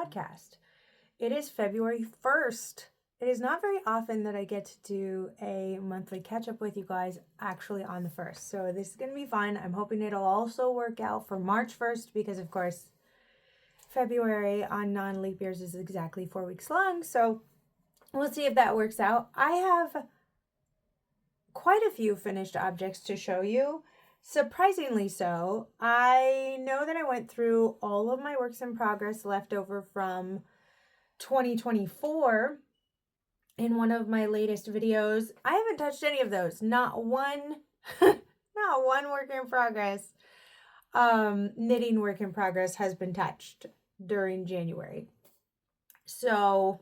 podcast. It is February 1st. It is not very often that I get to do a monthly catch up with you guys actually on the 1st. So this is going to be fun. I'm hoping it'll also work out for March 1st because, of course, February on non-leap years is exactly 4 weeks long. So we'll see if that works out. I have quite a few finished objects to show you. Surprisingly so. I know that I went through all of my works in progress left over from 2024 in one of my latest videos. I haven't touched any of those. Not one, not one work in progress. Knitting work in progress has been touched during January. So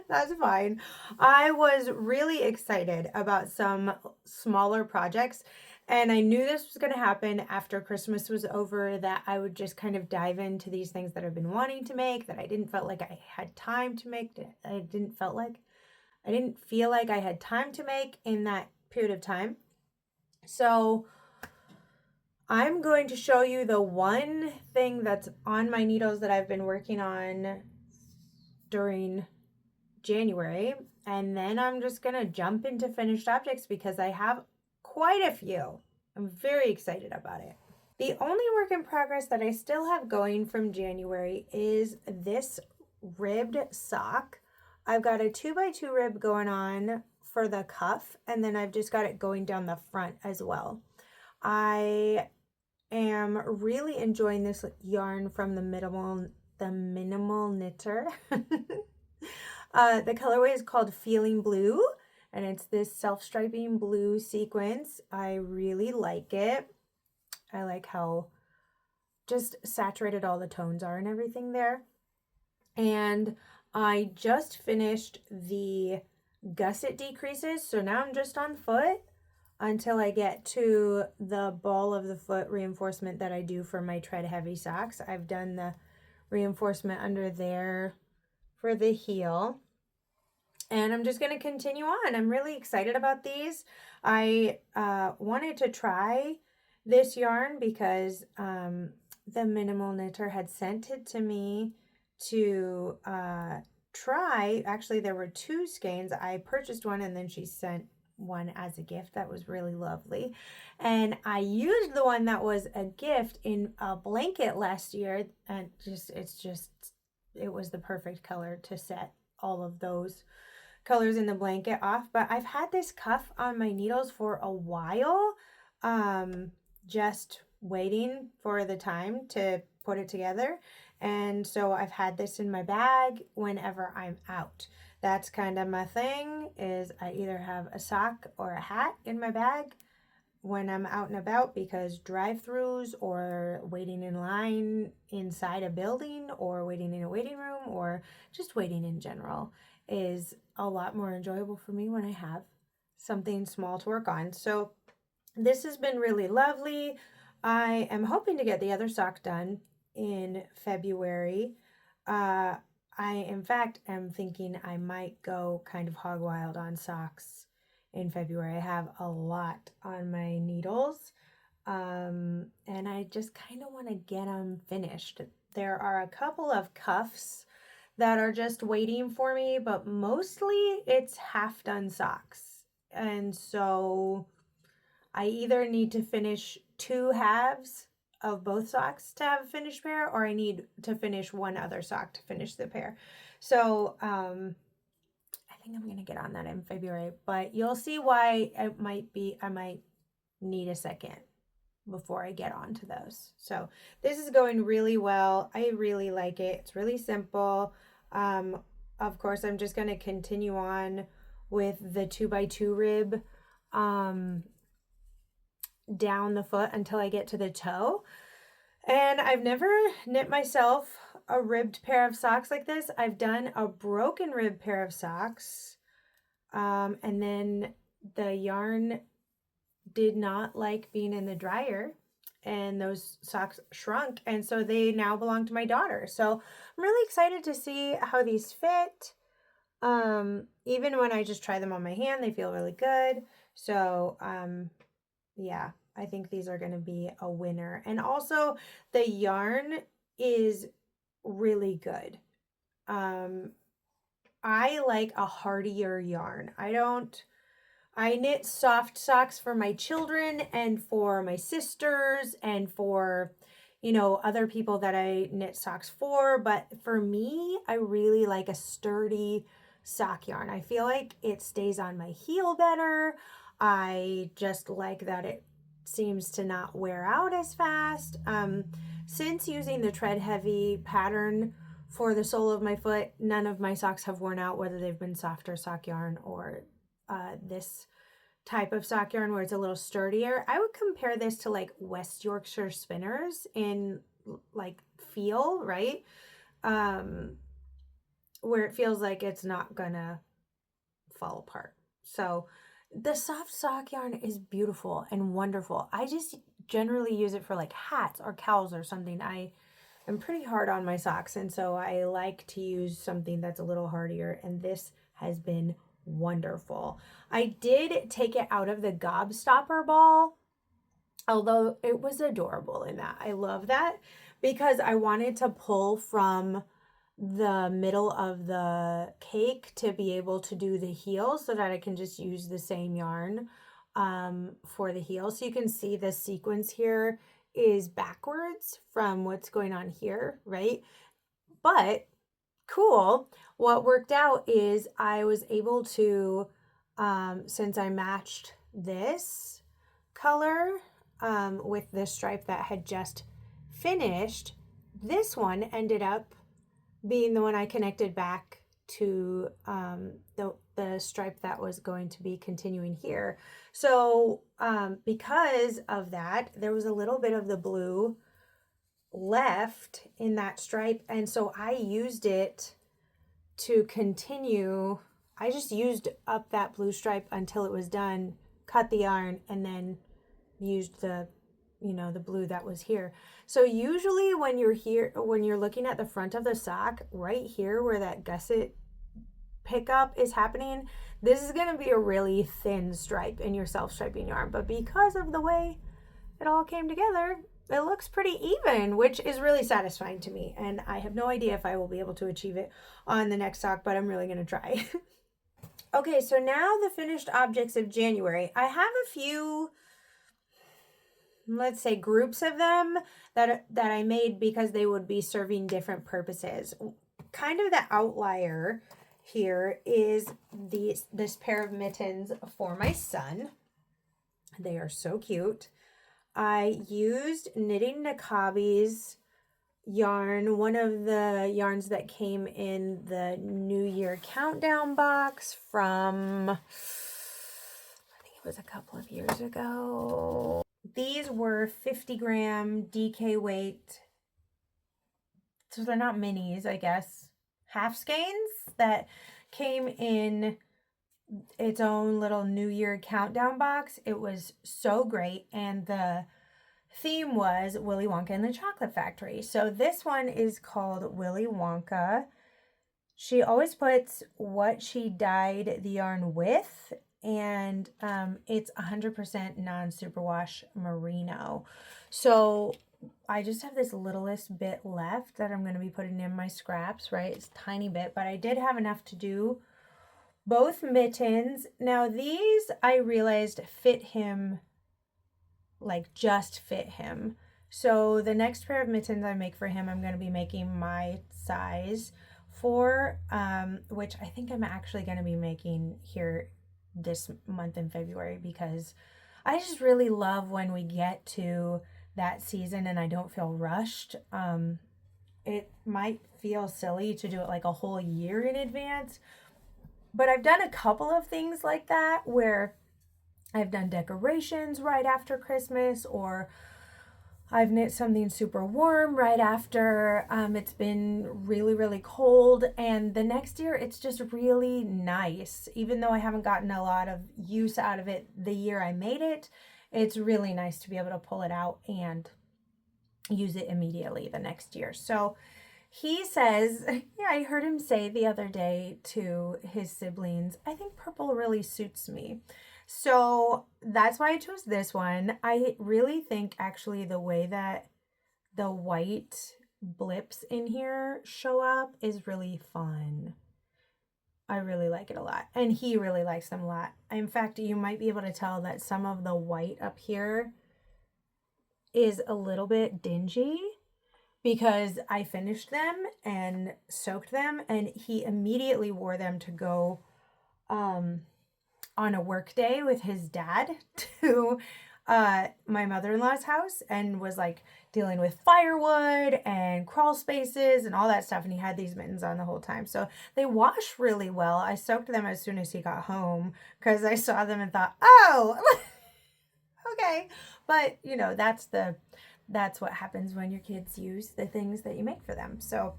that's fine. I was really excited about some smaller projects, and I knew this was going to happen after Christmas was over, that I would just kind of dive into these things that I've been wanting to make, that I didn't feel like I had time to make, I didn't feel like I had time to make in that period of time. So I'm going to show you the one thing that's on my needles that I've been working on during January, and then I'm just gonna jump into finished objects because I have quite a few. I'm very excited about it. The only work in progress that I still have going from January is this ribbed sock. I've got a 2x2 rib going on for the cuff, and then I've just got it going down the front as well. I am really enjoying this yarn from the minimal knitter. The colorway is called Feeling Blue, and it's this self-striping blue sequence. I really like it. I like how just saturated all the tones are and everything there. And I just finished the gusset decreases, so now I'm just on foot until I get to the ball of the foot reinforcement that I do for my tread heavy socks. I've done the reinforcement under there for the heel, and I'm just going to continue on. I'm really excited about these. I wanted to try this yarn because the minimal knitter had sent it to me to try. Actually, there were two skeins. I purchased one and then she sent one as a gift. That was really lovely, and I used the one that was a gift in a blanket last year, and it was the perfect color to set all of those colors in the blanket off. But I've had this cuff on my needles for a while, just waiting for the time to put it together. And so I've had this in my bag whenever I'm out. That's kind of my thing, is I either have a sock or a hat in my bag when I'm out and about, because drive-throughs or waiting in line inside a building or waiting in a waiting room or just waiting in general is a lot more enjoyable for me when I have something small to work on. So this has been really lovely. I am hoping to get the other sock done in February. I, in fact, am thinking I might go kind of hog wild on socks in February. I have a lot on my needles, and I just kind of want to get them finished. There are a couple of cuffs that are just waiting for me, but mostly it's half done socks. And so I either need to finish 2 halves of both socks to have a finished pair, or I need to finish one other sock to finish the pair. So I think I'm gonna get on that in February, but you'll see why I might need a second before I get on to those. So this is going really well. I really like it. It's really simple. Of course, I'm just gonna continue on with the 2x2 rib down the foot until I get to the toe. And I've never knit myself a ribbed pair of socks like this. I've done a broken rib pair of socks, and then the yarn did not like being in the dryer, and those socks shrunk, and so they now belong to my daughter. So I'm really excited to see how these fit. Even when I just try them on my hand, they feel really good. So yeah, I think these are going to be a winner. And also the yarn is really good. I like a hardier yarn. I knit soft socks for my children and for my sisters and for, you know, other people that I knit socks for. But for me, I really like a sturdy sock yarn. I feel like it stays on my heel better. I just like that it seems to not wear out as fast. Since using the tread heavy pattern for the sole of my foot, none of my socks have worn out, whether they've been softer sock yarn or this type of sock yarn where it's a little sturdier. I would compare this to like West Yorkshire spinners in like feel, right? Where it feels like it's not gonna fall apart. So the soft sock yarn is beautiful and wonderful. I just generally use it for like hats or cowls or something. I'm pretty hard on my socks, and so I like to use something that's a little hardier, and this has been wonderful. I did take it out of the gobstopper ball, although it was adorable in that. I love that because I wanted to pull from the middle of the cake to be able to do the heel so that I can just use the same yarn for the heel. So you can see the sequence here is backwards from what's going on here, right? But cool. What worked out is I was able to, since I matched this color with this stripe that had just finished, this one ended up being the one I connected back to the stripe that was going to be continuing here. So because of that, there was a little bit of the blue left in that stripe, and so I used it to continue. I just used up that blue stripe until it was done, cut the yarn, and then used the blue that was here. So usually when you're looking at the front of the sock, right here where that gusset pickup is happening, this is going to be a really thin stripe in your self-striping yarn. But because of the way it all came together, it looks pretty even, which is really satisfying to me. And I have no idea if I will be able to achieve it on the next sock, but I'm really going to try. Okay, so now the finished objects of January. I have a few, let's say, groups of them that I made because they would be serving different purposes. Kind of the outlier here is this pair of mittens for my son. They are so cute. I used Knitting Nakabi's yarn, one of the yarns that came in the New Year countdown box from, I think it was a couple of years ago. These were 50-gram DK weight, so they're not minis, I guess, half skeins that came in its own little New Year countdown box. It was so great, and the theme was Willy Wonka and the Chocolate Factory. So this one is called Willy Wonka. She always puts what she dyed the yarn with, and it's 100% non-superwash merino. So I just have this littlest bit left that I'm going to be putting in my scraps, right? It's a tiny bit, but I did have enough to do both mittens. Now these I realized fit him, like just fit him. So the next pair of mittens I make for him, I'm going to be making my size for, which I think I'm actually going to be making here this month in February, because I just really love when we get to that season and I don't feel rushed. It might feel silly to do it like a whole year in advance, but I've done a couple of things like that where I've done decorations right after Christmas, or I've knit something super warm right after it's been really, really cold. And the next year, it's just really nice. Even though I haven't gotten a lot of use out of it the year I made it, it's really nice to be able to pull it out and use it immediately the next year. So he says, yeah, I heard him say the other day to his siblings, I think purple really suits me. So that's why I chose this one. I really think actually the way that the white blips in here show up is really fun. I really like it a lot. And he really likes them a lot. In fact, you might be able to tell that some of the white up here is a little bit dingy because I finished them and soaked them, and he immediately wore them to go on a work day with his dad to my mother-in-law's house, and was like dealing with firewood and crawl spaces and all that stuff, and he had these mittens on the whole time. So they wash really well. I soaked them as soon as he got home because I saw them and thought, oh, okay. But you know, that's what happens when your kids use the things that you make for them. So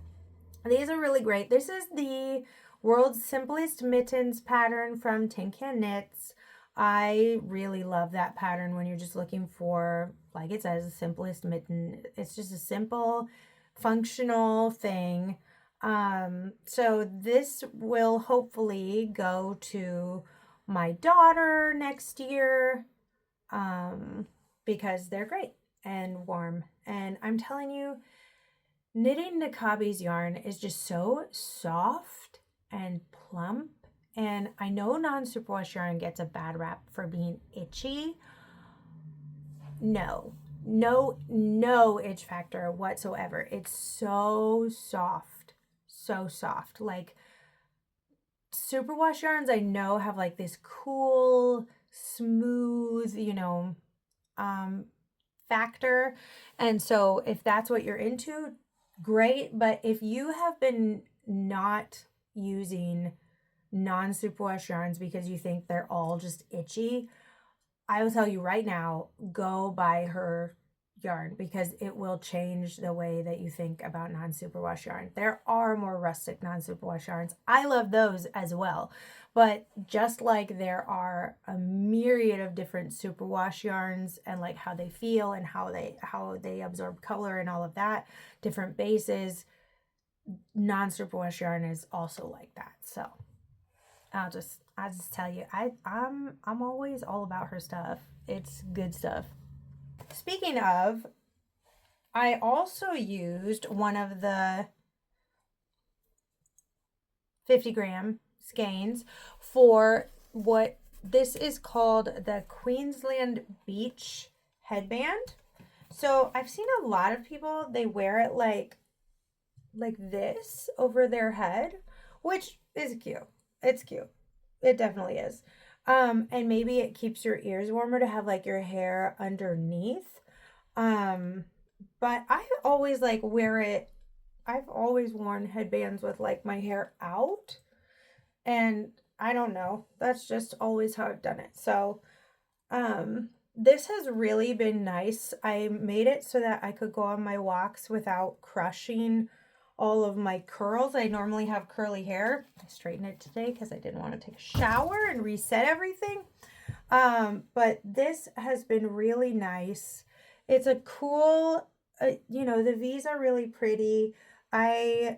these are really great. This is the World's Simplest Mittens pattern from Tin Can Knits. I really love that pattern when you're just looking for, like it says, the simplest mitten. It's just a simple, functional thing. So this will hopefully go to my daughter next year because they're great and warm. And I'm telling you, knitting Nakabi's yarn is just so soft and plump. And I know non-superwash yarn gets a bad rap for being itchy. No itch factor whatsoever. It's so soft, so soft. Like superwash yarns I know have like this cool, smooth, factor. And so if that's what you're into, great. But if you have been not using non-superwash yarns because you think they're all just itchy, I will tell you right now, go buy her yarn because it will change the way that you think about non-superwash yarn. There are more rustic non-superwash yarns. I love those as well. But just like there are a myriad of different superwash yarns and like how they feel and how they absorb color and all of that, different bases, non-superwash yarn is also like that. So I'll just tell you, I'm always all about her stuff. It's good stuff. Speaking of, I also used one of the 50-gram skeins for what this is called the Queensland Beach headband. So I've seen a lot of people, they wear it like this over their head, which is cute. It's cute. It definitely is. And maybe it keeps your ears warmer to have like your hair underneath. But I always like wear it. I've always worn headbands with like my hair out, and I don't know. That's just always how I've done it. So, this has really been nice. I made it so that I could go on my walks without crushing all of my curls. I normally have curly hair. I straightened it today because I didn't want to take a shower and reset everything. But this has been really nice. It's a cool, the V's are really pretty. The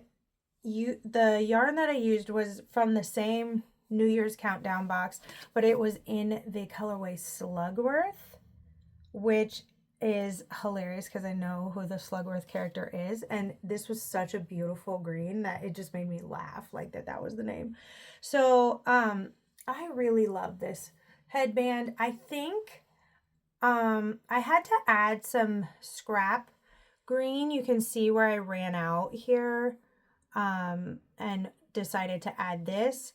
yarn that I used was from the same New Year's countdown box, but it was in the colorway Slugworth, which is hilarious because I know who the Slugworth character is, and this was such a beautiful green that it just made me laugh like that was the name. So I really love this headband. I think I had to add some scrap green. You can see where I ran out here and decided to add this.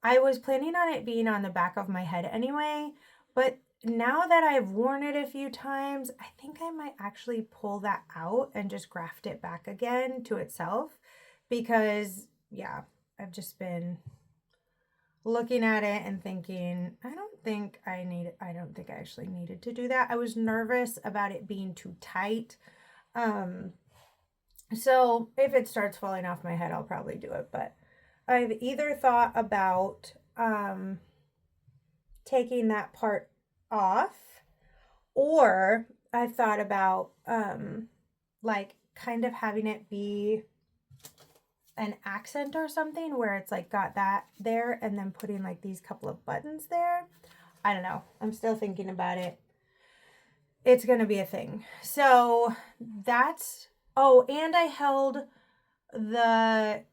I was planning on it being on the back of my head anyway, but now that I've worn it a few times, I think I might actually pull that out and just graft it back again to itself because, yeah, I've just been looking at it and thinking, I don't think I actually needed to do that. I was nervous about it being too tight. So if it starts falling off my head, I'll probably do it, but I've either thought about taking that part off, or I've thought about like kind of having it be an accent or something where it's like got that there and then putting like these couple of buttons there. I don't know. I'm still thinking about it. It's going to be a thing. So that's, oh, and I held the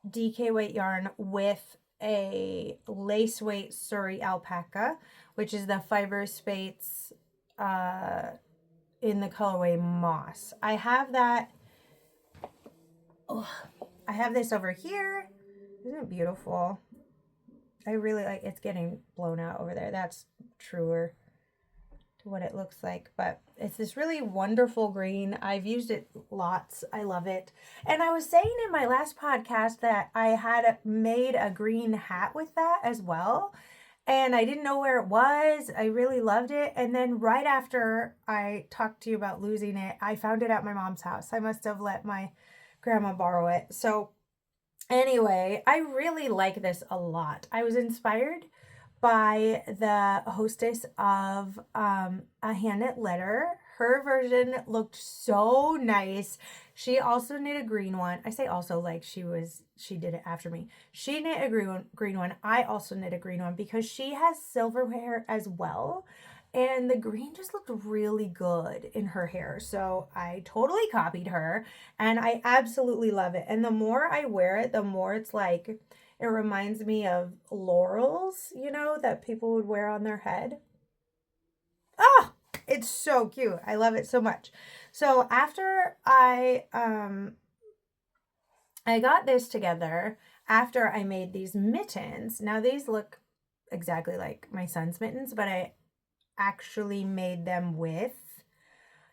DK weight yarn with a lace weight Surrey alpaca, which is the Fiber Spates in the colorway Moss. I have that. Oh, I have this over here. Isn't it beautiful? I really like, it's getting blown out over there. That's truer to what it looks like, but it's this really wonderful green. I've used it lots. I love it. And I was saying in my last podcast that I had made a green hat with that as well, and I didn't know where it was. I really loved it. And then right after I talked to you about losing it, I found it at my mom's house. I must have let my grandma borrow it. So anyway, I really like this a lot. I was inspired by the hostess of a hand-knit letter. Her version looked so nice. She also knit a green one. I say also like she did it after me. She knit a green one. I also knit a green one because she has silver hair as well. And the green just looked really good in her hair. So I totally copied her and I absolutely love it. And the more I wear it, the more it's like, it reminds me of laurels, you know, that people would wear on their head. Oh, it's so cute. I love it so much. So after I got this together, after I made these mittens, now these look exactly like my son's mittens, but I actually made them with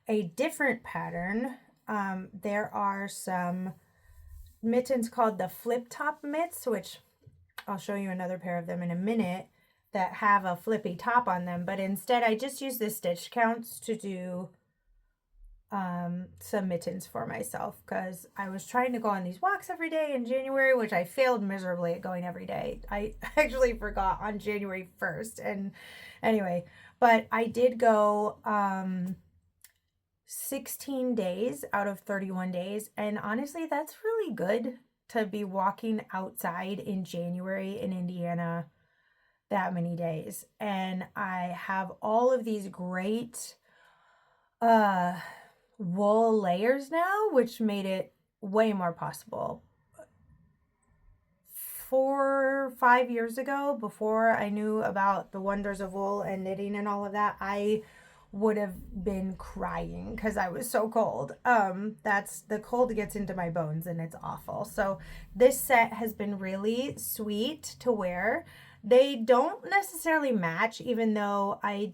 a different pattern. There are some mittens called the flip top mitts, which I'll show you another pair of them in a minute, that have a flippy top on them, but instead I just use the stitch counts to do some mittens for myself because I was trying to go on these walks every day in January, which I failed miserably at going every day. I actually forgot on January 1st, and anyway, but I did go 16 days out of 31 days, and honestly that's really good to be walking outside in January in Indiana that many days. And I have all of these great wool layers now, which made it way more possible. 4 or 5 years ago, before I knew about the wonders of wool and knitting and all of that, I would have been crying because I was so cold. That's, the cold gets into my bones and it's awful. So this set has been really sweet to wear. They don't necessarily match, even though I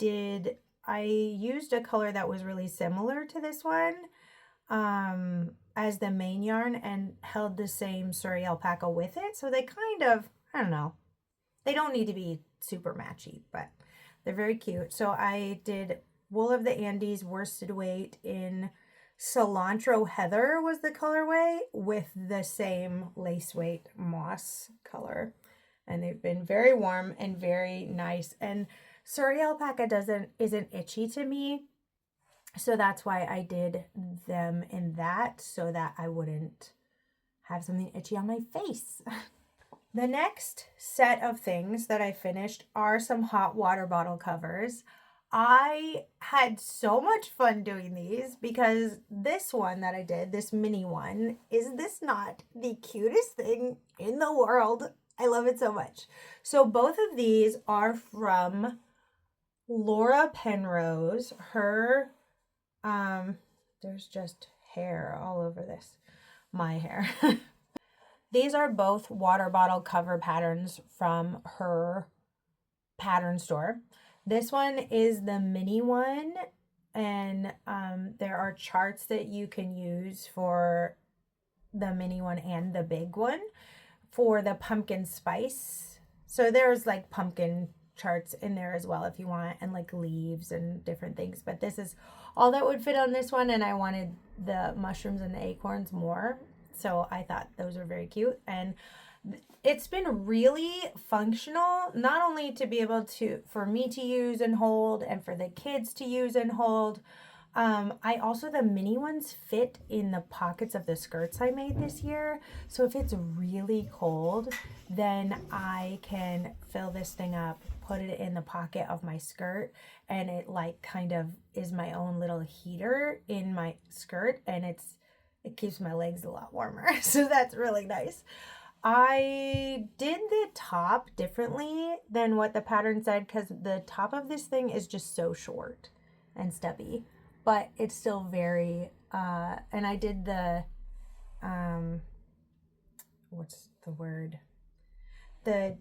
used a color that was really similar to this one as the main yarn and held the same Surrey alpaca with it. So they kind of, I don't know, they don't need to be super matchy, but they're very cute. So I did Wool of the Andes worsted weight in Cilantro Heather was the colorway, with the same lace weight moss color. And they've been very warm and very nice. And Surrey alpaca isn't itchy to me. So that's why I did them in that, so that I wouldn't have something itchy on my face. The next set of things that I finished are some hot water bottle covers. I had so much fun doing these because this one that I did, this mini one, is this not the cutest thing in the world? I love it so much. So both of these are from Laura Penrose. Her, there's just hair all over this, my hair. These are both water bottle cover patterns from her pattern store. This one is the mini one, and there are charts that you can use for the mini one and the big one for the pumpkin spice. So there's like pumpkin charts in there as well if you want, and like leaves and different things. But this is all that would fit on this one, and I wanted the mushrooms and the acorns more. So I thought those were very cute, and it's been really functional, not only to be able to, for me to use and hold, and for the kids to use and hold, I also, the mini ones fit in the pockets of the skirts I made this year. So if it's really cold, then I can fill this thing up, put it in the pocket of my skirt, and it like kind of is my own little heater in my skirt, and it keeps my legs a lot warmer. So that's really nice. I did the top differently than what the pattern said because the top of this thing is just so short and stubby, but it's still very, and I did the, what's the word? The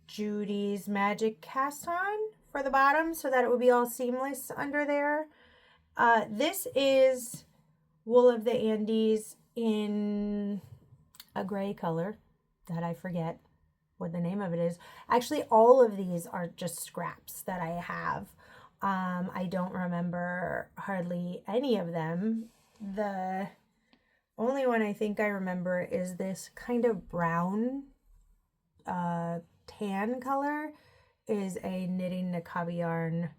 Judy's Magic cast on for the bottom so that it would be all seamless under there. This is Wool of the Andes in a gray color that I forget what the name of it is. Actually, all of these are just scraps that I have. I don't remember hardly any of them. The only one I think I remember is this kind of brown tan color, is a knitting Nakabi yarn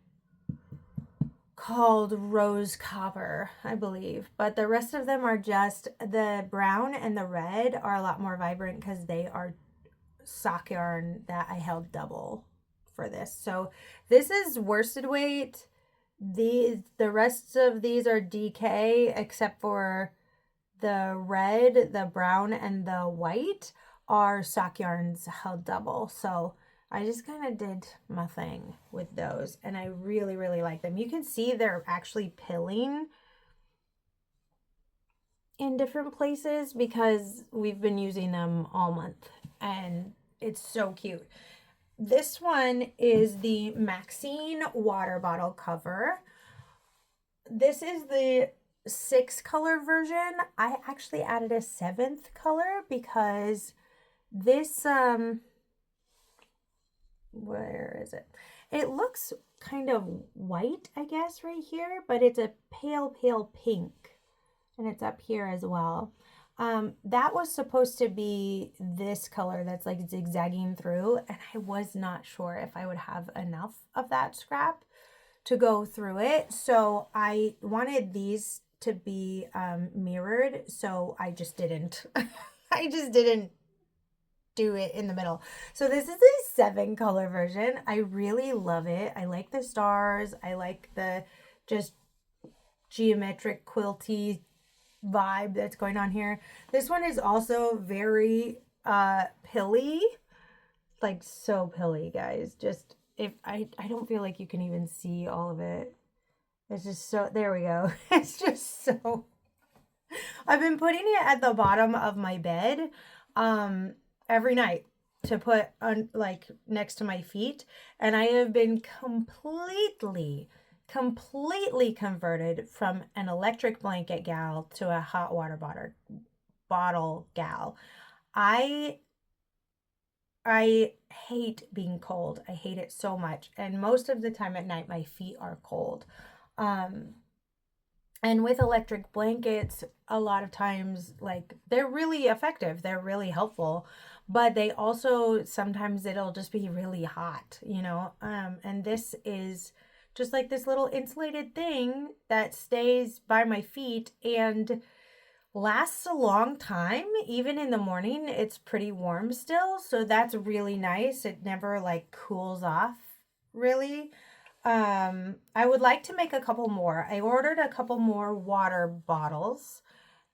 called Rose Copper, I believe. But the rest of them are just, the brown and the red are a lot more vibrant because they are sock yarn that I held double for this. So this is worsted weight. The rest of these are DK except for the red, the brown, and the white are sock yarns held double. So I just kind of did my thing with those, and I really, really like them. You can see they're actually pilling in different places because we've been using them all month, and it's so cute. This one is the Maxine water bottle cover. This is the 6 color version. I actually added a 7th color because this, where is it? It looks kind of white, I guess, right here, but it's a pale, pale pink, and it's up here as well. That was supposed to be this color that's like zigzagging through, and I was not sure if I would have enough of that scrap to go through it. So I wanted these to be mirrored, so I just didn't. I just didn't do it in the middle. So this is a 7 color version. I really love it. I like the stars. I like the just geometric quilty vibe that's going on here. This one is also very pilly, like so pilly, guys. Just if I don't feel like you can even see all of it. It's just so, there we go. It's just so, I've been putting it at the bottom of my bed every night to put on, like, next to my feet, and I have been completely converted from an electric blanket gal to a hot water bottle gal. I hate being cold. I hate it so much, and most of the time at night my feet are cold. And with electric blankets, a lot of times, like, they're really effective. They're really helpful, but they also, sometimes it'll just be really hot, you know? And this is just like this little insulated thing that stays by my feet and lasts a long time. Even in the morning, it's pretty warm still. So that's really nice. It never like cools off really. I would like to make a couple more. I ordered a couple more water bottles.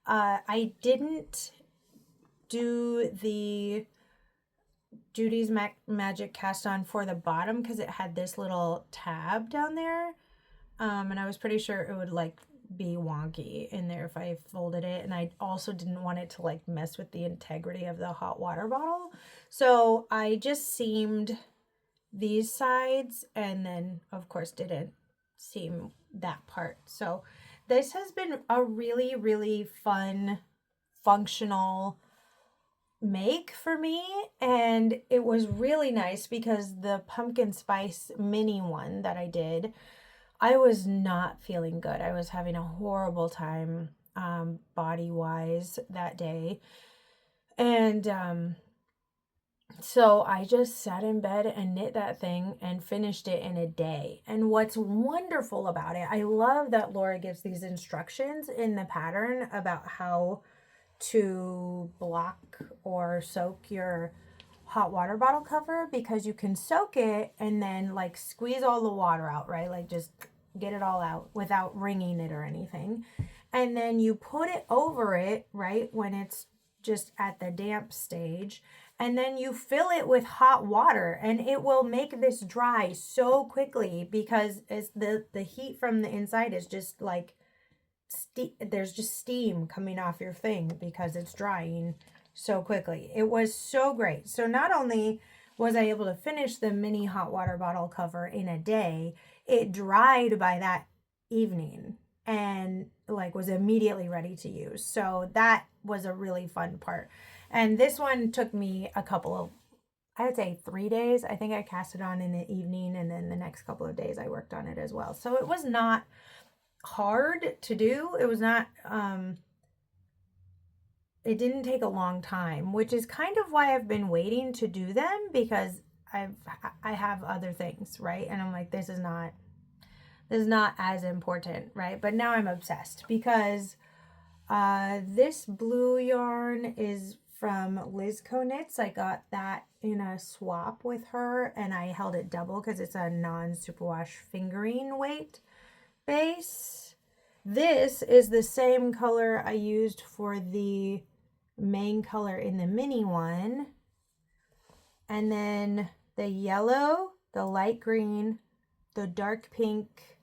I didn't do the Judy's Magic cast on for the bottom because it had this little tab down there. And I was pretty sure it would like be wonky in there if I folded it. And I also didn't want it to like mess with the integrity of the hot water bottle. So I just seamed these sides and then of course didn't seam that part. So this has been a really fun functional make for me, and it was really nice because the pumpkin spice mini one that I did, I was not feeling good. I was having a horrible time body wise that day, and So I just sat in bed and knit that thing and finished it in a day. And what's wonderful about it, I love that Laura gives these instructions in the pattern about how to block or soak your hot water bottle cover, because you can soak it and then like squeeze all the water out, right? Like just get it all out without wringing it or anything. And then you put it over it, right, when it's just at the damp stage. And then you fill it with hot water, and it will make this dry so quickly because it's the heat from the inside is just like there's just steam coming off your thing because it's drying so quickly. It was so great. So not only was I able to finish the mini hot water bottle cover in a day, it dried by that evening and like was immediately ready to use. So that was a really fun part. And this one took me a couple of, I would say 3 days. I think I cast it on in the evening, and then the next couple of days I worked on it as well. So it was not hard to do. It was not it didn't take a long time, which is kind of why I've been waiting to do them, because I have other things, right? And I'm like, this is not as important, right? But now I'm obsessed because this blue yarn is from Liz Knits. I got that in a swap with her, and I held it double because it's a non-superwash fingering weight base. This is the same color I used for the main color in the mini one. And then the yellow, the light green, the dark pink,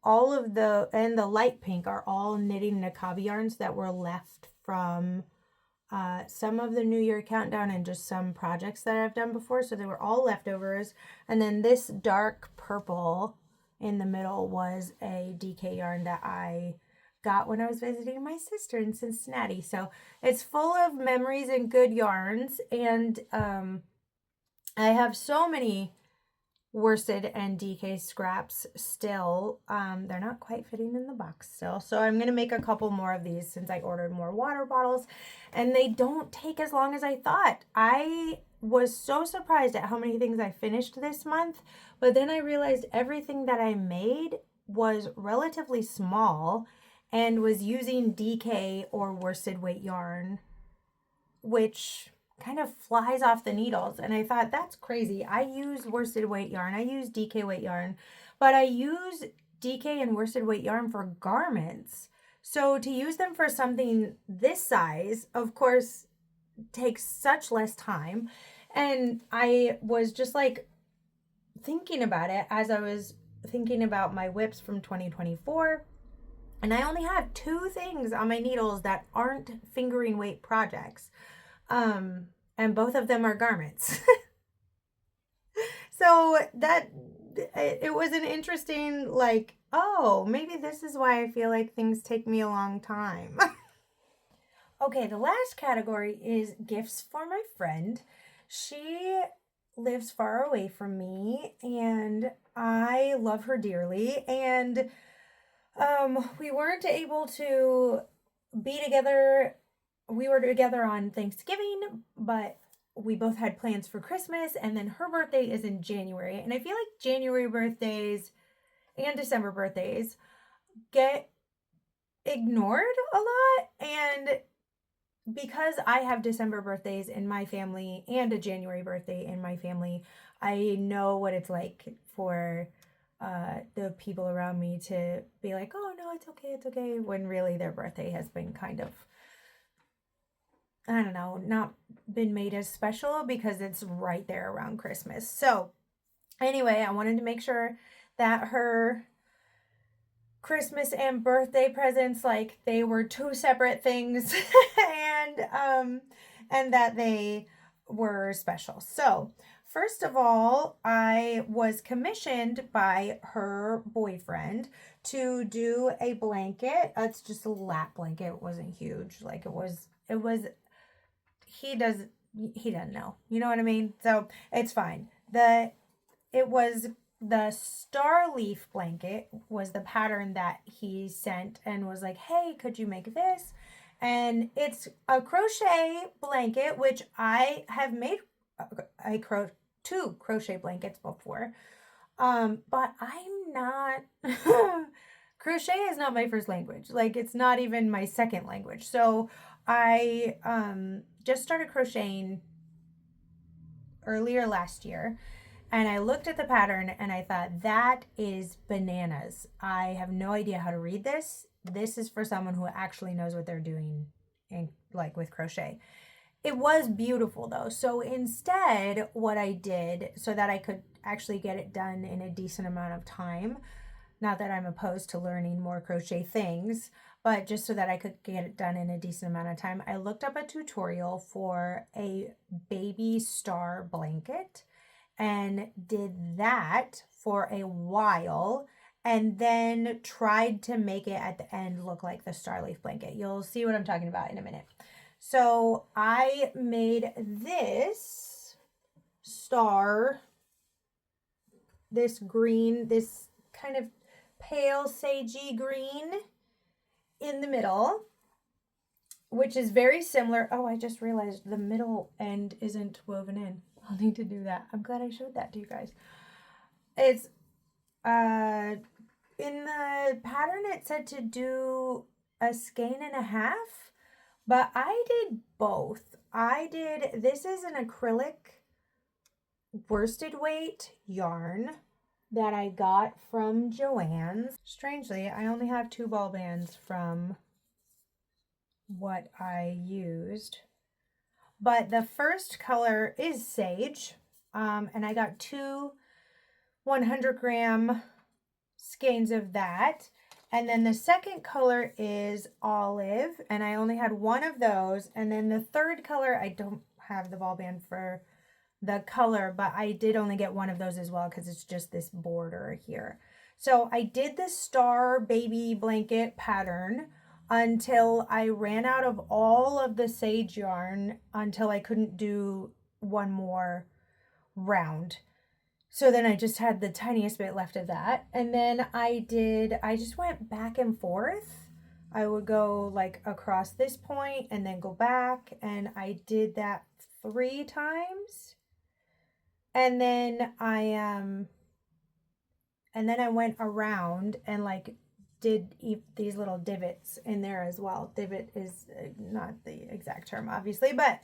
all of the, and the light pink are all knitting Nakabi yarns that were left from some of the New Year countdown and just some projects that I've done before. So they were all leftovers. And then this dark purple in the middle was a DK yarn that I got when I was visiting my sister in Cincinnati. So it's full of memories and good yarns. And I have so many worsted and DK scraps still. They're not quite fitting in the box still. So I'm going to make a couple more of these since I ordered more water bottles. And they don't take as long as I thought. I was so surprised at how many things I finished this month. But then I realized everything that I made was relatively small and was using DK or worsted weight yarn, which kind of flies off the needles. And I thought, that's crazy. I use worsted weight yarn. I use DK weight yarn, but I use DK and worsted weight yarn for garments. So to use them for something this size, of course, takes such less time. And I was just like thinking about it as I was thinking about my whips from 2024. And I only have 2 things on my needles that aren't fingering weight projects. And both of them are garments. So that it was an interesting, like, oh, maybe this is why I feel like things take me a long time. Okay, the last category is gifts for my friend. She lives far away from me, and I love her dearly. And we weren't able to be together. We were together on Thanksgiving, but we both had plans for Christmas, and then her birthday is in January. And I feel like January birthdays and December birthdays get ignored a lot. And because I have December birthdays in my family and a January birthday in my family, I know what it's like for the people around me to be like, oh no, it's okay, when really their birthday has been kind of, I don't know, not been made as special because it's right there around Christmas. So anyway, I wanted to make sure that her Christmas and birthday presents, like, they were 2 separate things and that they were special. So first of all, I was commissioned by her boyfriend to do a blanket. It's just a lap blanket. It wasn't huge. Like, it was he doesn't know. You know what I mean? So it's fine. It was the star leaf blanket was the pattern that he sent and was like, hey, could you make this? And it's a crochet blanket, which I have made two crochet blankets before. But I'm not crochet is not my first language. Like it's not even my second language. So I just started crocheting earlier last year, and I looked at the pattern and I thought, that is bananas. I have no idea how to read this. This is for someone who actually knows what they're doing in, like, with crochet. It was beautiful though. So instead, what I did so that I could actually get it done in a decent amount of time, not that I'm opposed to learning more crochet things, but just so that I could get it done in a decent amount of time, I looked up a tutorial for a baby star blanket and did that for a while, and then tried to make it at the end look like the star leaf blanket. You'll see what I'm talking about in a minute. So I made this star, this green, this kind of pale sagey green in the middle, which is very similar. Oh, I just realized the middle end isn't woven in. I'll need to do that. I'm glad I showed that to you guys. It's in the pattern it said to do a skein and a half, but I did both. This is an acrylic worsted weight yarn that I got from Joann's. Strangely, I only have 2 ball bands from what I used. But the first color is sage, and I got 2 100-gram skeins of that. And then the second color is olive, and I only had 1 of those. And then the third color, I don't have the ball band for the color, but I did only get 1 of those as well because it's just this border here. So I did the star baby blanket pattern until I ran out of all of the sage yarn, until I couldn't do one more round. So then I just had the tiniest bit left of that. And then I just went back and forth. I would go like across this point and then go back, and I did that 3 times. And then I went around and like did these little divots in there as well. Divot is not the exact term, obviously, but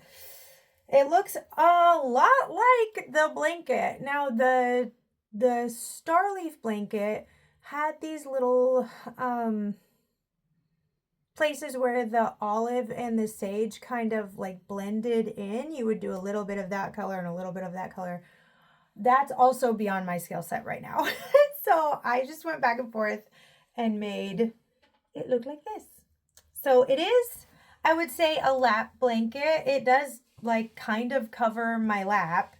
it looks a lot like the blanket. Now the Starleaf blanket had these little places where the olive and the sage kind of like blended in. You would do a little bit of that color and a little bit of that color. That's also beyond my skill set right now. So I just went back and forth and made it look like this. So it is, I would say, a lap blanket. It does like kind of cover my lap.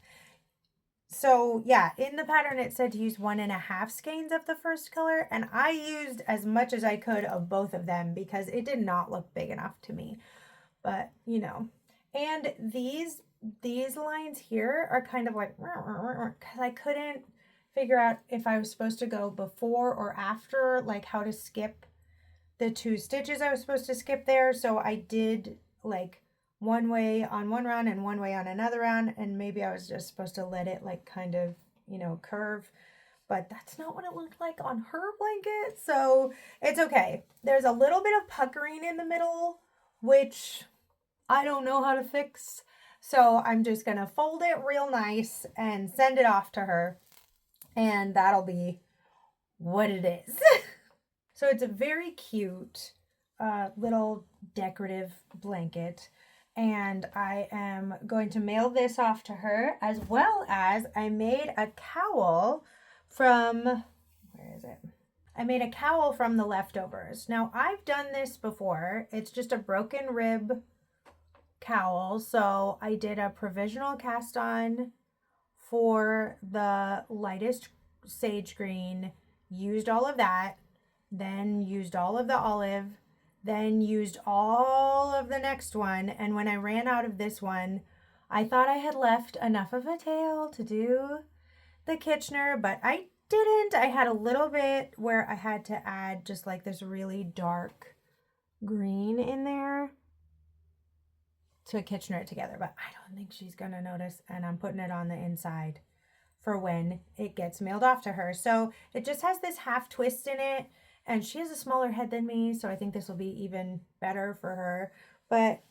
So yeah, in the pattern it said to use 1.5 skeins of the first color, and I used as much as I could of both of them because it did not look big enough to me. But you know, and these lines here are kind of like, because I couldn't figure out if I was supposed to go before or after, like how to skip the 2 stitches I was supposed to skip there. So I did like one way on one round and one way on another round, and maybe I was just supposed to let it like kind of, you know, curve, but that's not what it looked like on her blanket. So it's okay. There's a little bit of puckering in the middle, which I don't know how to fix. So I'm just going to fold it real nice and send it off to her, and that'll be what it is. So it's a very cute little decorative blanket, and I am going to mail this off to her, as well as I made a cowl from, where is it? I made a cowl from the leftovers. Now I've done this before. It's just a broken rib cowl. So I did a provisional cast on for the lightest sage green, used all of that, then used all of the olive, then used all of the next one. And when I ran out of this one, I thought I had left enough of a tail to do the Kitchener, but I didn't. I had a little bit where I had to add just like this really dark green in there. to Kitchener it together, but I don't think she's going to notice, and I'm putting it on the inside for when it gets mailed off to her. So it just has this half twist in it, and she has a smaller head than me, so I think this will be even better for her. But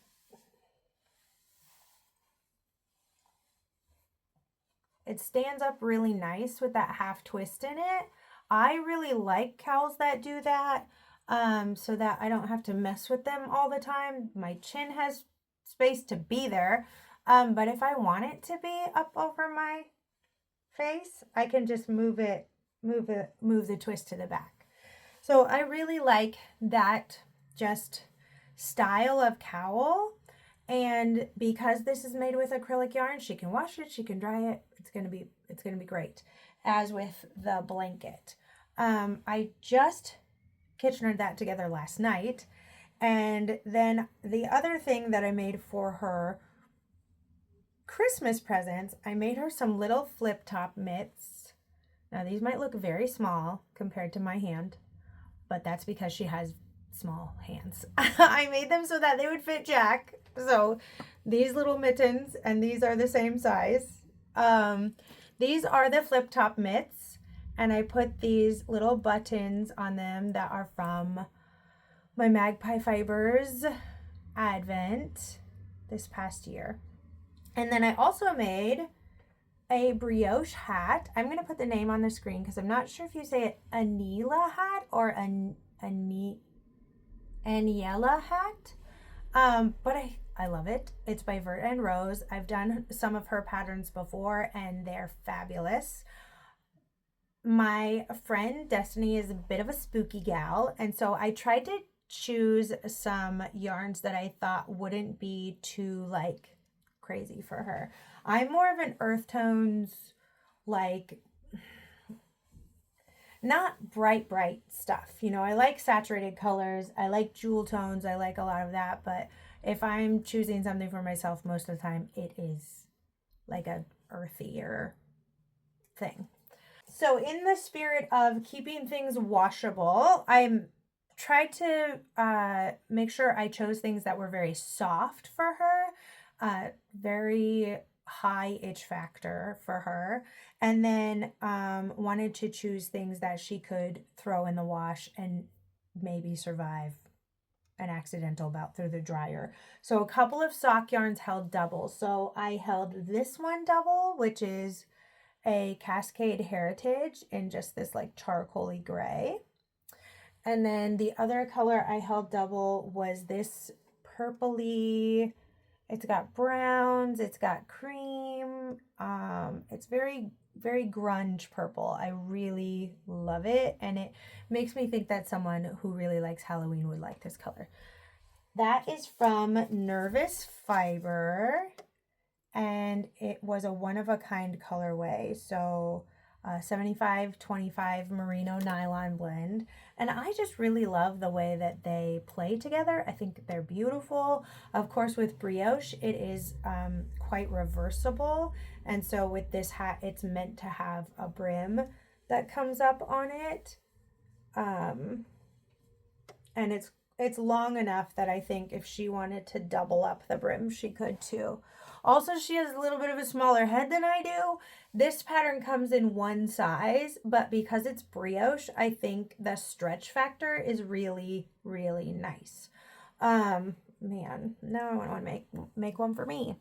it stands up really nice with that half twist in it. I really like cowls that do that, so that I don't have to mess with them all the time. My chin has space to be there, but if I want it to be up over my face, I can just move the twist to the back. So I really like that just style of cowl. And because this is made with acrylic yarn, she can wash it, she can dry it. It's gonna be great. As with the blanket, I just Kitchenered that together last night, and then the other thing that I made for her Christmas presents, I made her some little flip top mitts. Now these might look very small compared to my hand, but that's because she has small hands. I made them so that they would fit Jack. So these little mittens, and these are the same size. These are the flip top mitts, and I put these little buttons on them that are from my Magpie Fibers Advent this past year. And then I also made a brioche hat. I'm going to put the name on the screen because I'm not sure if you say it Aniela hat or Aniela hat. But I love it. It's by Vert and Rose. I've done some of her patterns before and they're fabulous. My friend Destiny is a bit of a spooky gal, and so I tried to choose some yarns that I thought wouldn't be too like crazy for her. I'm more of an earth tones, like not bright stuff. You know, I like saturated colors. I like jewel tones. I like a lot of that. But if I'm choosing something for myself, most of the time it is like a earthier thing. So in the spirit of keeping things washable, I tried to make sure I chose things that were very soft for her, very high itch factor for her, and then wanted to choose things that she could throw in the wash and maybe survive an accidental bout through the dryer. So a couple of sock yarns held double. So I held this one double, which is a Cascade Heritage in just this like charcoaly gray. And then the other color I held double was this purpley, it's got browns, it's got cream. It's very, very grunge purple. I really love it. And it makes me think that someone who really likes Halloween would like this color. That is from Nervous Fiber. And it was a one-of-a-kind colorway. So 75-25 merino nylon blend. And I just really love the way that they play together. I think they're beautiful. Of course, with brioche, it is quite reversible. And so with this hat, it's meant to have a brim that comes up on it. And it's long enough that I think if she wanted to double up the brim, she could too. Also, she has a little bit of a smaller head than I do. This pattern comes in one size, but because it's brioche, I think the stretch factor is really, really nice. Man, now I want to make one for me.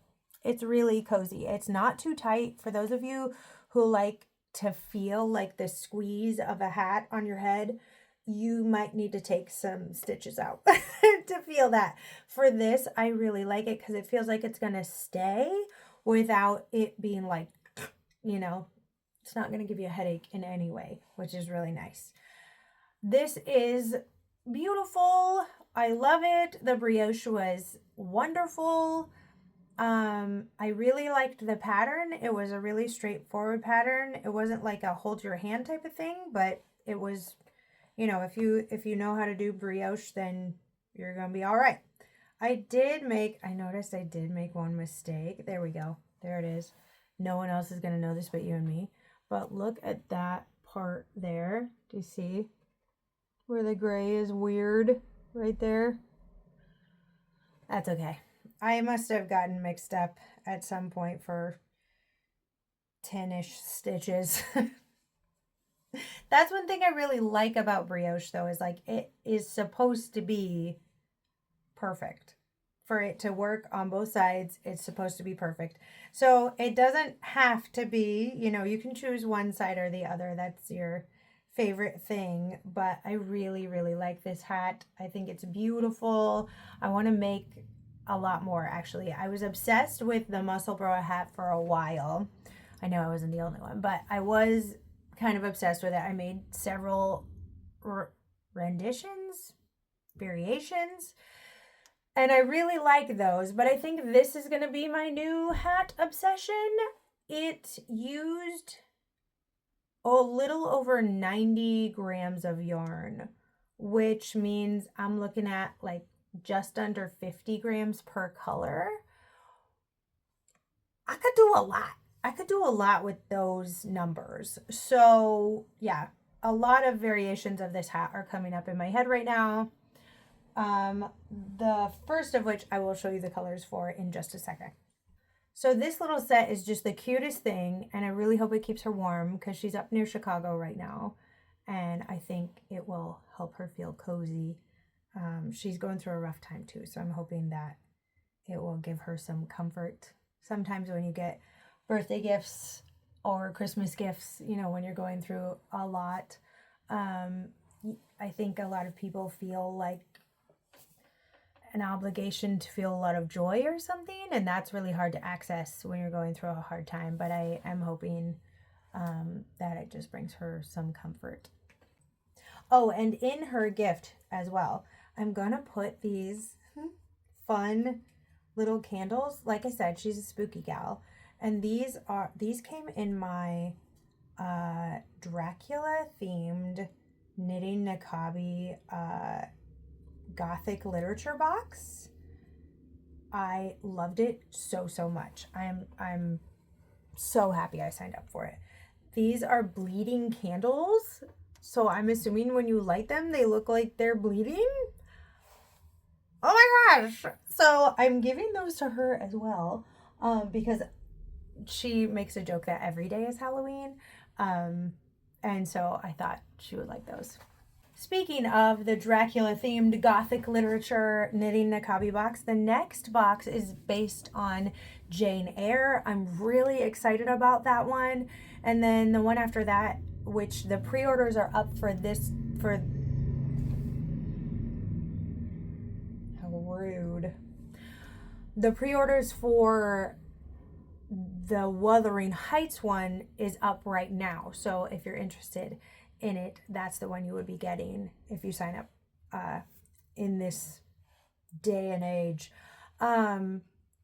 It's really cozy. It's not too tight. For those of you who like to feel like the squeeze of a hat on your head, you might need to take some stitches out to feel that. For this, I really like it because it feels like it's going to stay without it being like, you know, it's not going to give you a headache in any way, which is really nice. This is beautiful. I love it. The brioche was wonderful. I really liked the pattern. It was a really straightforward pattern. It wasn't like a hold your hand type of thing, but it was, you know, if you know how to do brioche, then you're going to be all right. I noticed I did make one mistake. There we go. There it is. No one else is going to know this but you and me. But look at that part there. Do you see where the gray is weird right there? That's okay. I must have gotten mixed up at some point for 10-ish stitches. That's one thing I really like about brioche though, is like it is supposed to be perfect. For it to work on both sides, it's supposed to be perfect. So it doesn't have to be, you know, you can choose one side or the other. That's your favorite thing. But I really, really like this hat. I think it's beautiful. I want to make a lot more actually. I was obsessed with the Musselburgh hat for a while. I know I wasn't the only one, but I was kind of obsessed with it. I made several renditions, variations, and I really like those, but I think this is going to be my new hat obsession. It used a little over 90 grams of yarn, which means I'm looking at like just under 50 grams per color. I could do a lot. I could do a lot with those numbers. So yeah, a lot of variations of this hat are coming up in my head right now. The first of which I will show you the colors for in just a second. So this little set is just the cutest thing, and I really hope it keeps her warm because she's up near Chicago right now, and I think it will help her feel cozy. She's going through a rough time too, so I'm hoping that it will give her some comfort. Sometimes when you get birthday gifts or Christmas gifts, you know, when you're going through a lot, I think a lot of people feel like an obligation to feel a lot of joy or something, and that's really hard to access when you're going through a hard time. But I am hoping that it just brings her some comfort. Oh, and in her gift as well, I'm gonna put these fun little candles. Like I said, she's a spooky gal, and these came in my Dracula themed knitting Nakabi Gothic literature box. I loved it so much. I'm so happy I signed up for it. These are bleeding candles, so I'm assuming when you light them they look like they're bleeding. Oh my gosh. So I'm giving those to her as well, because she makes a joke that every day is Halloween, and so I thought she would like those. Speaking of the Dracula themed Gothic literature knitting Nakabi box, the next box is based on Jane Eyre. I'm really excited about that one. And then the one after that, which the pre-orders are up for this, for, how rude. The pre-orders for the Wuthering Heights one is up right now. So if you're interested in it, that's the one you would be getting if you sign up in this day and age.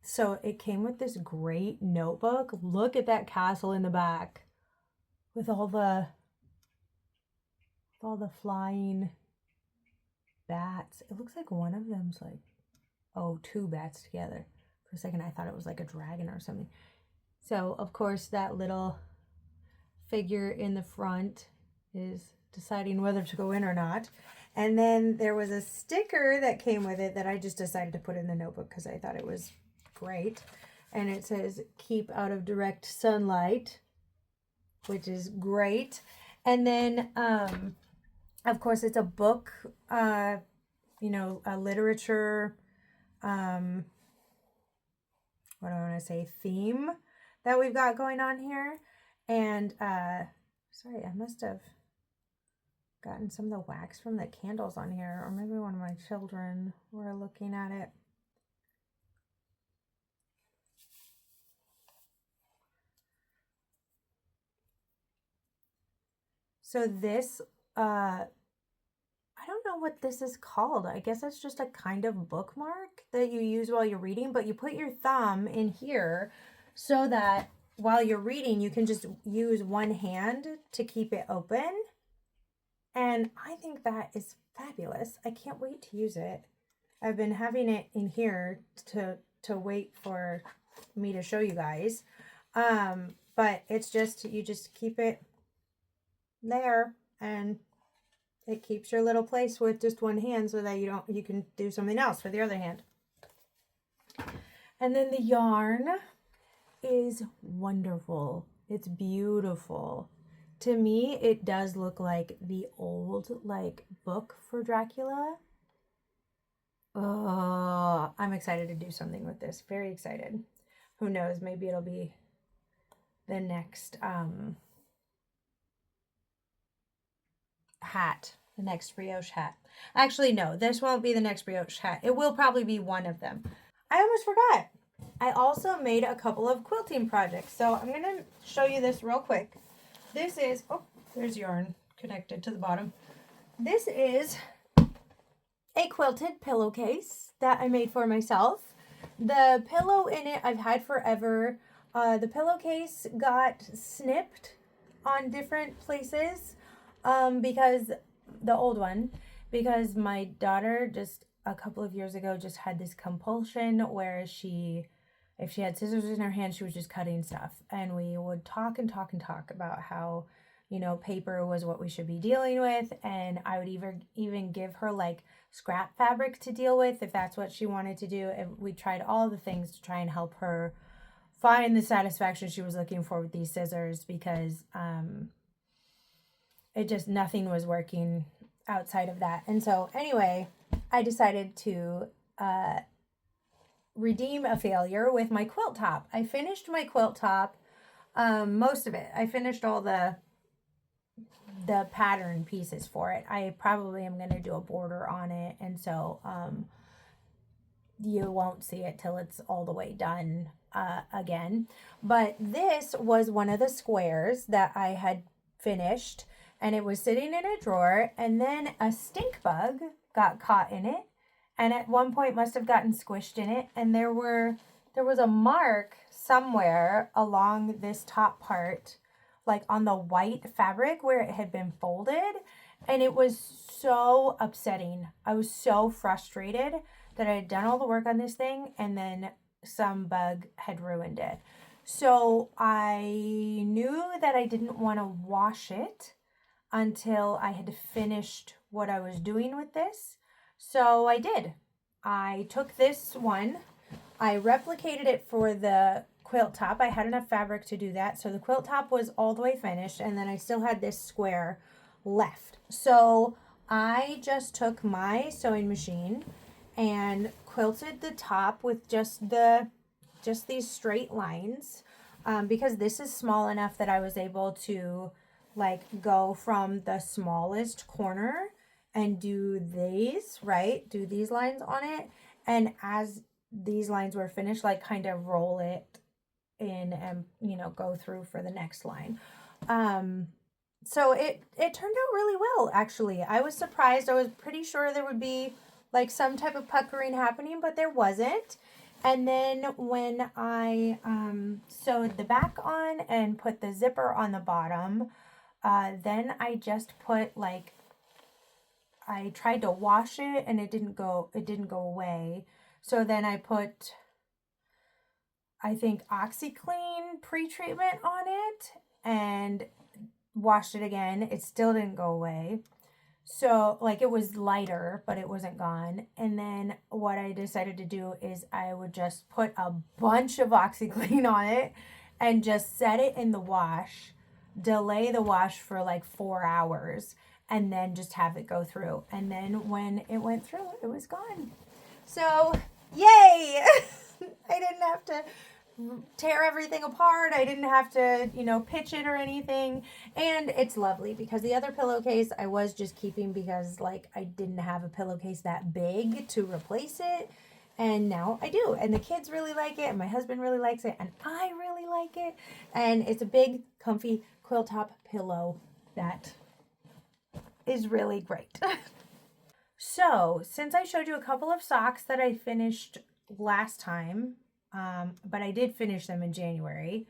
So it came with this great notebook. Look at that castle in the back with all the flying bats. It looks like one of them's like, oh, two bats together. For a second I thought it was like a dragon or something. So of course that little figure in the front is deciding whether to go in or not. And then there was a sticker that came with it that I just decided to put in the notebook because I thought it was great. And it says, keep out of direct sunlight, which is great. And then, of course, it's a book, you know, a literature, what do I want to say, theme that we've got going on here. And, sorry, I must have gotten some of the wax from the candles on here, or maybe one of my children were looking at it. So this, I don't know what this is called. I guess it's just a kind of bookmark that you use while you're reading, but you put your thumb in here so that while you're reading, you can just use one hand to keep it open. And I think that is fabulous. I can't wait to use it. I've been having it in here to wait for me to show you guys. But it's just, you just keep it there and it keeps your little place with just one hand so that you can do something else with the other hand. And then the yarn is wonderful. It's beautiful. To me, it does look like the old like book for Dracula. Oh, I'm excited to do something with this. Very excited. Who knows? Maybe it'll be the next hat. The next brioche hat. Actually, no, this won't be the next brioche hat. It will probably be one of them. I almost forgot. I also made a couple of quilting projects. So I'm going to show you this real quick. This is, oh, there's yarn connected to the bottom. This is a quilted pillowcase that I made for myself. The pillow in it I've had forever. The pillowcase got snipped on different places because the old one, because my daughter just a couple of years ago just had this compulsion where if she had scissors in her hand, she was just cutting stuff. And we would talk and talk and talk about how, you know, paper was what we should be dealing with. And I would even give her like scrap fabric to deal with if that's what she wanted to do. And we tried all the things to try and help her find the satisfaction she was looking for with these scissors, because it just, nothing was working outside of that. And so anyway, I decided to redeem a failure with my quilt top. I finished my quilt top, most of it. I finished all the pattern pieces for it. I probably am going to do a border on it, and so you won't see it till it's all the way done again. But this was one of the squares that I had finished, and it was sitting in a drawer, and then a stink bug got caught in it, and at one point must have gotten squished in it, and there was a mark somewhere along this top part, like on the white fabric where it had been folded, and it was so upsetting. I was so frustrated that I had done all the work on this thing and then some bug had ruined it. So I knew that I didn't want to wash it until I had finished what I was doing with this. So I did. I took this one, I replicated it for the quilt top. I had enough fabric to do that. So the quilt top was all the way finished, and then I still had this square left. So I just took my sewing machine and quilted the top with just these straight lines, because this is small enough that I was able to like go from the smallest corner and do these, right? Do these lines on it. And as these lines were finished, like kind of roll it in and, you know, go through for the next line. So it turned out really well, actually. I was surprised. I was pretty sure there would be like some type of puckering happening, but there wasn't. And then when I sewed the back on and put the zipper on the bottom, then I just put like, I tried to wash it and it didn't go away. So then I put, I think, OxyClean pre-treatment on it and washed it again. It still didn't go away. So like it was lighter, but it wasn't gone. And then what I decided to do is I would just put a bunch of OxyClean on it and just set it in the wash, delay the wash for like 4 hours, and then just have it go through. And then when it went through, it was gone. So yay! I didn't have to tear everything apart. I didn't have to, you know, pitch it or anything. And it's lovely because the other pillowcase I was just keeping because like I didn't have a pillowcase that big to replace it. And now I do. And the kids really like it. And my husband really likes it. And I really like it. And it's a big, comfy quilt top pillow that is really great. So, since I showed you a couple of socks that I finished last time, but I did finish them in January,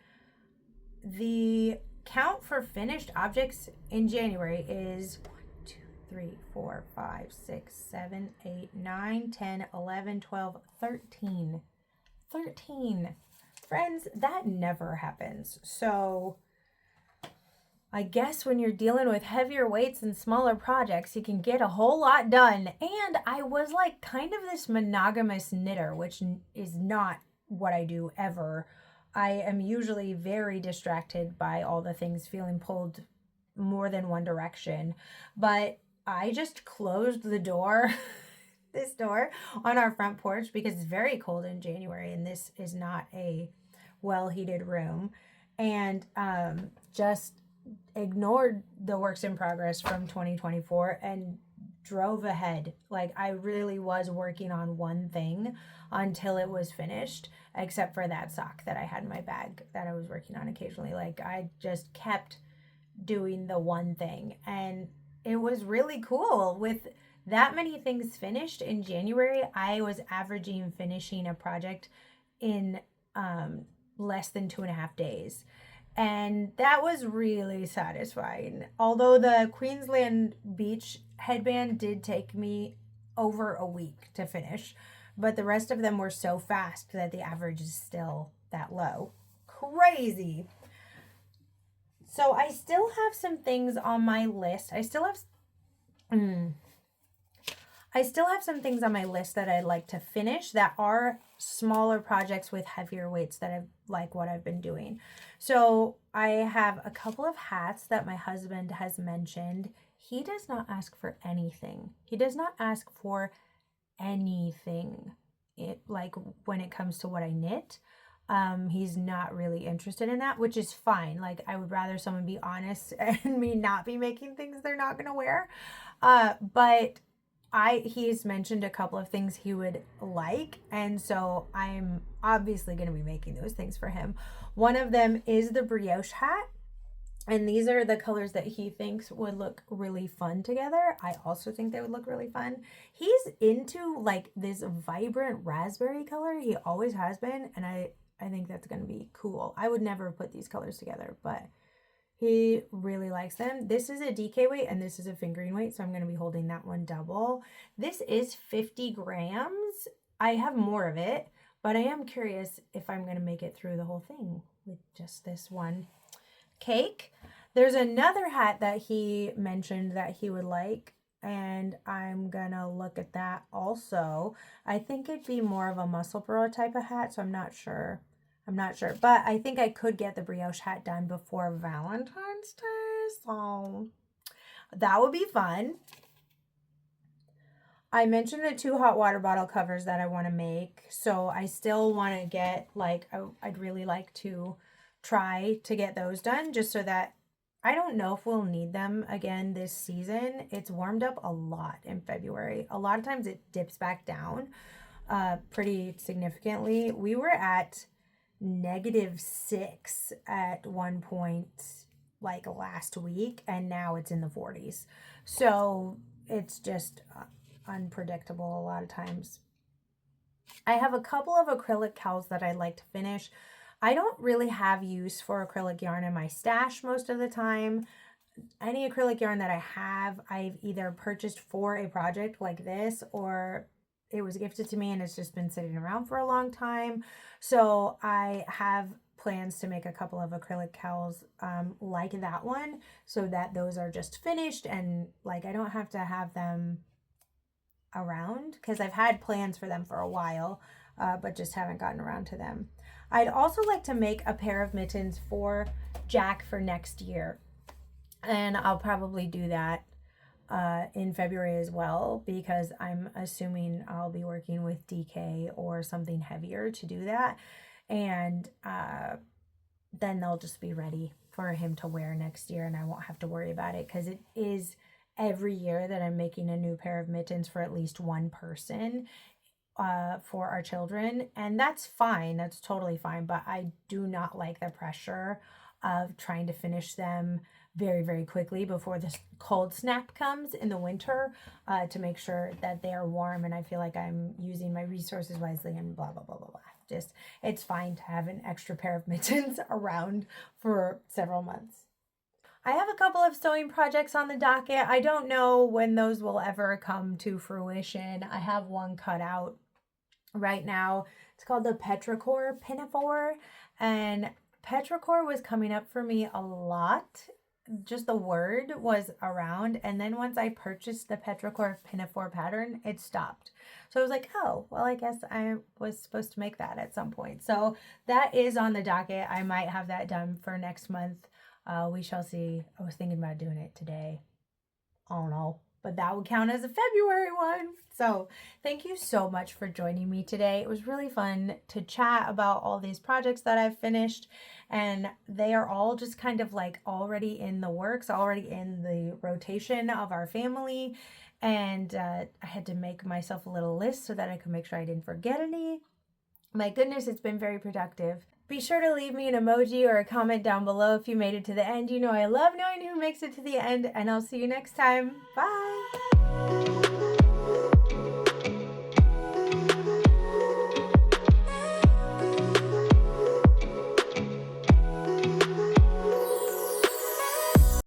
the count for finished objects in January is 1, 2, 3, 4, 5, 6, 7, 8, 9, 10, 11, 12, 13. 13. Friends, that never happens. So I guess when you're dealing with heavier weights and smaller projects, you can get a whole lot done. And I was like kind of this monogamous knitter, which is not what I do ever. I am usually very distracted by all the things feeling pulled more than one direction. But I just closed the door, this door on our front porch because it's very cold in January and this is not a well heated room. And just ignored the works in progress from 2024 and drove ahead. Like I really was working on one thing until it was finished, except for that sock that I had in my bag that I was working on occasionally. Like I just kept doing the one thing, and it was really cool. With that many things finished in January, I was averaging finishing a project in less than 2.5 days. And that was really satisfying. Although the Queensland Beach headband did take me over a week to finish, but the rest of them were so fast that the average is still that low. Crazy. So I still have some things on my list. I still have some things on my list that I'd like to finish that are smaller projects with heavier weights that I like what I've been doing. So I have a couple of hats that my husband has mentioned. He does not ask for anything. He does not ask for anything. Like when it comes to what I knit. He's not really interested in that, which is fine. Like I would rather someone be honest and me not be making things they're not gonna wear. But he's mentioned a couple of things he would like, and so I'm obviously going to be making those things for him. One of them is the brioche hat, and these are the colors that he thinks would look really fun together. I also think they would look really fun. He's into like this vibrant raspberry color. He always has been, and I think that's going to be cool. I would never put these colors together, but he really likes them. This is a DK weight and this is a fingering weight, so I'm going to be holding that one double. This is 50 grams. I have more of it, but I am curious if I'm going to make it through the whole thing with just this one cake. There's another hat that he mentioned that he would like, and I'm going to look at that also. I think it'd be more of a muscle burrow type of hat, so I'm not sure, but I think I could get the brioche hat done before Valentine's Day, so that would be fun. I mentioned the 2 hot water bottle covers that I want to make, so I still want to get, like, I'd really like to try to get those done just so that I don't know if we'll need them again this season. It's warmed up a lot in February. A lot of times it dips back down pretty significantly. We were at -6 at one point like last week, and now it's in the 40s, so it's just unpredictable a lot of times. I have a couple of acrylic cowls that I'd like to finish. I don't really have use for acrylic yarn in my stash most of the time. Any acrylic yarn that I have, I've either purchased for a project like this, or it was gifted to me and it's just been sitting around for a long time. So I have plans to make a couple of acrylic cowls like that one, so that those are just finished and like I don't have to have them around, because I've had plans for them for a while, but just haven't gotten around to them. I'd also like to make a pair of mittens for Jack for next year, and I'll probably do that in February as well, because I'm assuming I'll be working with DK or something heavier to do that, and then they'll just be ready for him to wear next year, and I won't have to worry about it, because it is every year that I'm making a new pair of mittens for at least one person for our children, and that's fine. That's totally fine, but I do not like the pressure of trying to finish them very, very quickly before this cold snap comes in the winter, to make sure that they are warm and I feel like I'm using my resources wisely and blah, blah, blah, blah, blah. Just, it's fine to have an extra pair of mittens around for several months. I have a couple of sewing projects on the docket. I don't know when those will ever come to fruition. I have one cut out right now. It's called the Petrichor Pinafore, and Petrichor was coming up for me a lot just the word was around. And then once I purchased the petrichor pinafore pattern, it stopped. So I was like, oh, well, I guess I was supposed to make that at some point. So that is on the docket. I might have that done for next month. We shall see. I was thinking about doing it today. I don't know, but that would count as a February one. So thank you so much for joining me today. It was really fun to chat about all these projects that I've finished, and they are all just kind of like already in the works, already in the rotation of our family. And I had to make myself a little list so that I could make sure I didn't forget any. My goodness, it's been very productive. Be sure to leave me an emoji or a comment down below if you made it to the end. You know I love knowing who makes it to the end, and I'll see you next time. Bye!